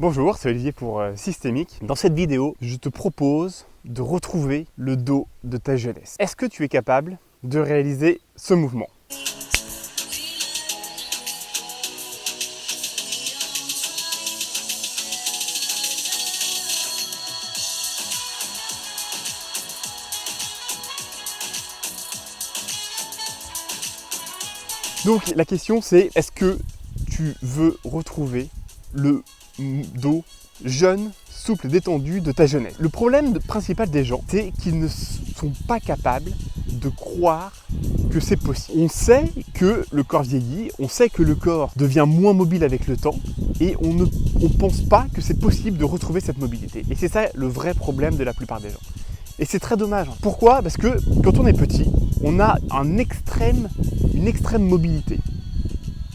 Bonjour, c'est Olivier pour Systémique. Dans cette vidéo, je te propose de retrouver le dos de ta jeunesse. Est-ce que tu es capable de réaliser ce mouvement? Donc la question c'est, est-ce que tu veux retrouver le dos jeune, souple, détendu de ta jeunesse? Le problème principal des gens, c'est qu'ils ne sont pas capables de croire que c'est possible. On sait que le corps vieillit, on sait que le corps devient moins mobile avec le temps et on ne pense pas que c'est possible de retrouver cette mobilité. Et c'est ça le vrai problème de la plupart des gens. Et c'est très dommage. Pourquoi? Parce que quand on est petit, on a une extrême mobilité.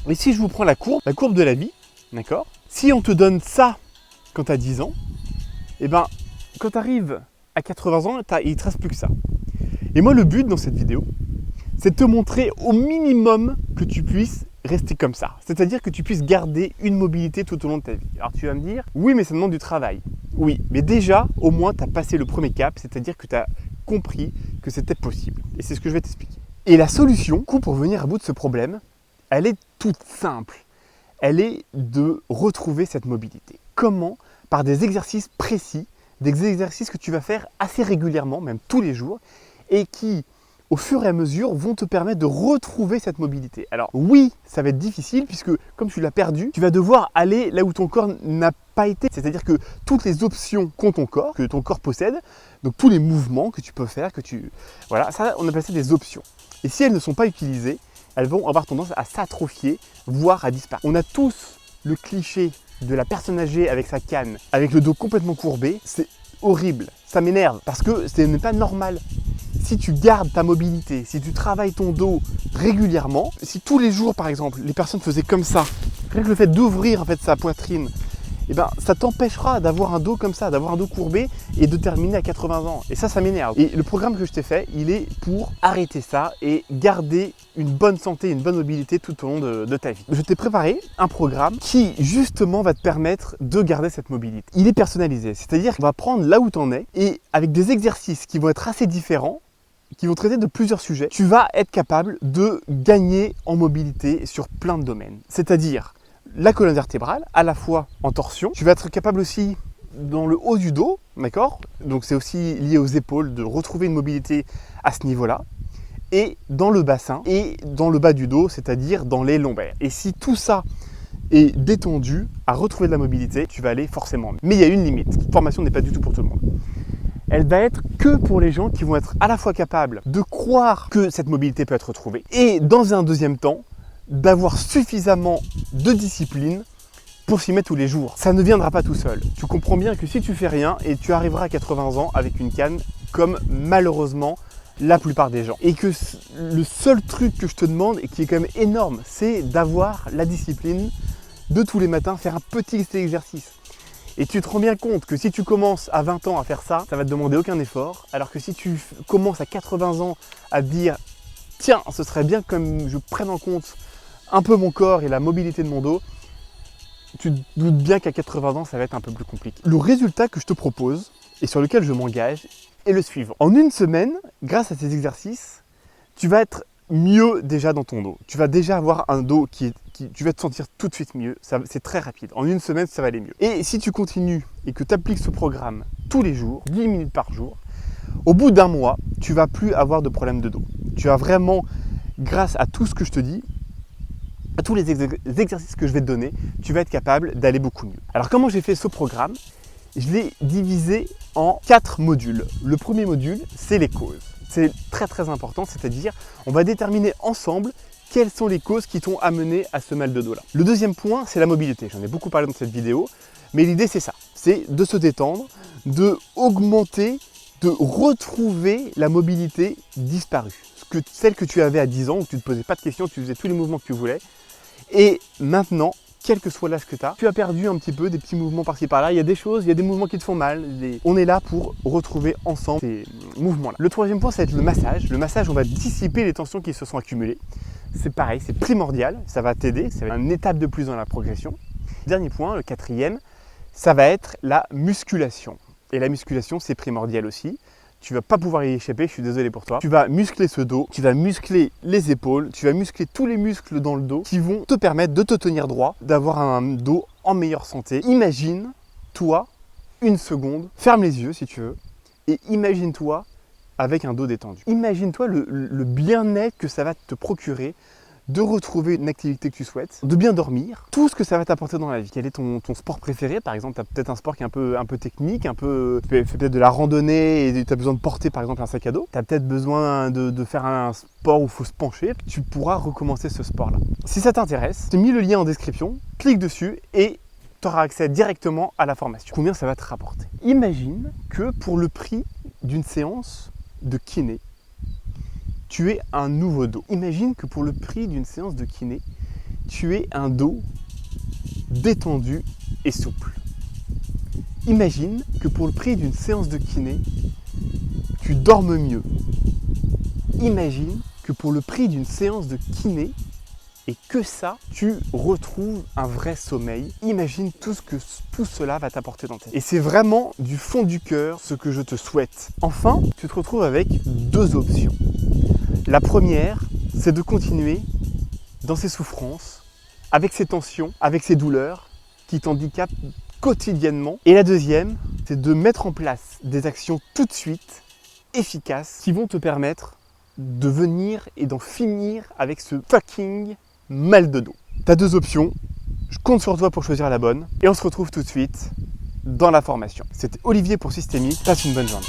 Et si je vous prends la courbe de la vie, d'accord? Si on te donne ça quand tu as 10 ans, et ben quand tu arrives à 80 ans, il ne te reste plus que ça. Et moi, le but dans cette vidéo, c'est de te montrer au minimum que tu puisses rester comme ça. C'est-à-dire que tu puisses garder une mobilité tout au long de ta vie. Alors tu vas me dire, oui, mais ça demande du travail. Oui, mais déjà, au moins, tu as passé le premier cap, c'est-à-dire que tu as compris que c'était possible. Et c'est ce que je vais t'expliquer. Et la solution, pour venir à bout de ce problème, elle est toute simple. Elle est de retrouver cette mobilité. Comment? Par des exercices précis, des exercices que tu vas faire assez régulièrement, même tous les jours, et qui, au fur et à mesure, vont te permettre de retrouver cette mobilité. Alors oui, ça va être difficile, puisque comme tu l'as perdu, tu vas devoir aller là où ton corps n'a pas été. C'est-à-dire que toutes les options qu'ont ton corps, que ton corps possède, donc tous les mouvements que tu peux faire, voilà, ça, on appelle ça des options. Et si elles ne sont pas utilisées, elles vont avoir tendance à s'atrophier, voire à disparaître. On a tous le cliché de la personne âgée avec sa canne, avec le dos complètement courbé. C'est horrible, ça m'énerve, parce que ce n'est pas normal. Si tu gardes ta mobilité, si tu travailles ton dos régulièrement, si tous les jours par exemple, les personnes faisaient comme ça, rien que le fait d'ouvrir en fait sa poitrine, eh ben, ça t'empêchera d'avoir un dos comme ça, d'avoir un dos courbé et de terminer à 80 ans. Et ça m'énerve. Et le programme que je t'ai fait, il est pour arrêter ça et garder une bonne santé, une bonne mobilité tout au long de ta vie. Je t'ai préparé un programme qui justement va te permettre de garder cette mobilité. Il est personnalisé, c'est-à-dire qu'on va prendre là où tu en es et avec des exercices qui vont être assez différents, qui vont traiter de plusieurs sujets, tu vas être capable de gagner en mobilité sur plein de domaines. C'est-à-dire la colonne vertébrale, à la fois en torsion. Tu vas être capable aussi dans le haut du dos, d'accord? Donc c'est aussi lié aux épaules, de retrouver une mobilité à ce niveau-là. Et dans le bassin et dans le bas du dos, c'est-à-dire dans les lombaires. Et si tout ça est détendu, à retrouver de la mobilité, tu vas aller forcément. Mais il y a une limite. Cette formation n'est pas du tout pour tout le monde. Elle va être que pour les gens qui vont être à la fois capables de croire que cette mobilité peut être retrouvée et dans un deuxième temps, d'avoir suffisamment de discipline pour s'y mettre tous les jours. Ça ne viendra pas tout seul. Tu comprends bien que si tu fais rien et tu arriveras à 80 ans avec une canne comme malheureusement la plupart des gens. Et que le seul truc que je te demande et qui est quand même énorme, c'est d'avoir la discipline de tous les matins faire un petit exercice. Et tu te rends bien compte que si tu commences à 20 ans à faire ça, ça va te demander aucun effort. Alors que si tu commences à 80 ans à te dire « Tiens, ce serait bien que je prenne en compte un peu mon corps et la mobilité de mon dos », tu te doutes bien qu'à 80 ans, ça va être un peu plus compliqué. Le résultat que je te propose et sur lequel je m'engage est le suivant. En une semaine, grâce à ces exercices, tu vas être mieux déjà dans ton dos. Tu vas déjà avoir un dos tu vas te sentir tout de suite mieux. C'est très rapide. En une semaine, ça va aller mieux. Et si tu continues et que tu appliques ce programme tous les jours, 10 minutes par jour, au bout d'un mois, tu ne vas plus avoir de problème de dos. Tu vas vraiment, grâce à tout ce que je te dis, à tous les exercices que je vais te donner, tu vas être capable d'aller beaucoup mieux. Alors comment j'ai fait ce programme? Je l'ai divisé en 4 modules. Le premier module, c'est les causes. C'est très très important, c'est-à-dire on va déterminer ensemble quelles sont les causes qui t'ont amené à ce mal de dos là. Le deuxième point, c'est la mobilité. J'en ai beaucoup parlé dans cette vidéo, mais l'idée c'est ça, c'est de se détendre, de augmenter, de retrouver la mobilité disparue. Celle que tu avais à 10 ans, où tu ne te posais pas de questions, tu faisais tous les mouvements que tu voulais. Et maintenant, quel que soit l'âge que tu as perdu un petit peu des petits mouvements par-ci par-là. Il y a des choses, il y a des mouvements qui te font mal. On est là pour retrouver ensemble ces mouvements-là. Le troisième point, ça va être le massage. Le massage, on va dissiper les tensions qui se sont accumulées. C'est pareil, c'est primordial, ça va t'aider, c'est une étape de plus dans la progression. Dernier point, le quatrième, ça va être la musculation. Et la musculation, c'est primordial aussi. Tu ne vas pas pouvoir y échapper, je suis désolé pour toi. Tu vas muscler ce dos, tu vas muscler les épaules, tu vas muscler tous les muscles dans le dos qui vont te permettre de te tenir droit, d'avoir un dos en meilleure santé. Imagine, toi, une seconde, ferme les yeux si tu veux, et imagine-toi avec un dos détendu. Imagine-toi le bien-être que ça va te procurer de retrouver une activité que tu souhaites, de bien dormir, tout ce que ça va t'apporter dans la vie. Quel est ton sport préféré? Par exemple, tu as peut-être un sport qui est un peu technique, tu fais peut-être de la randonnée et tu as besoin de porter par exemple un sac à dos. Tu as peut-être besoin de faire un sport où il faut se pencher. Tu pourras recommencer ce sport-là. Si ça t'intéresse, je t'ai mis le lien en description, clique dessus et tu auras accès directement à la formation. Combien ça va te rapporter? Imagine que pour le prix d'une séance de kiné, tu aies un nouveau dos. Imagine que pour le prix d'une séance de kiné, tu aies un dos détendu et souple. Imagine que pour le prix d'une séance de kiné, tu dormes mieux. Imagine que pour le prix d'une séance de kiné, et que ça, tu retrouves un vrai sommeil. Imagine tout ce que tout cela va t'apporter dans ta vie. Et c'est vraiment du fond du cœur ce que je te souhaite. Enfin, tu te retrouves avec deux options. La première, c'est de continuer dans ces souffrances, avec ces tensions, avec ces douleurs qui t'handicapent quotidiennement. Et la deuxième, c'est de mettre en place des actions tout de suite, efficaces, qui vont te permettre de venir et d'en finir avec ce fucking mal de dos. Tu as deux options, je compte sur toi pour choisir la bonne et on se retrouve tout de suite dans la formation. C'était Olivier pour Systémique, passe une bonne journée.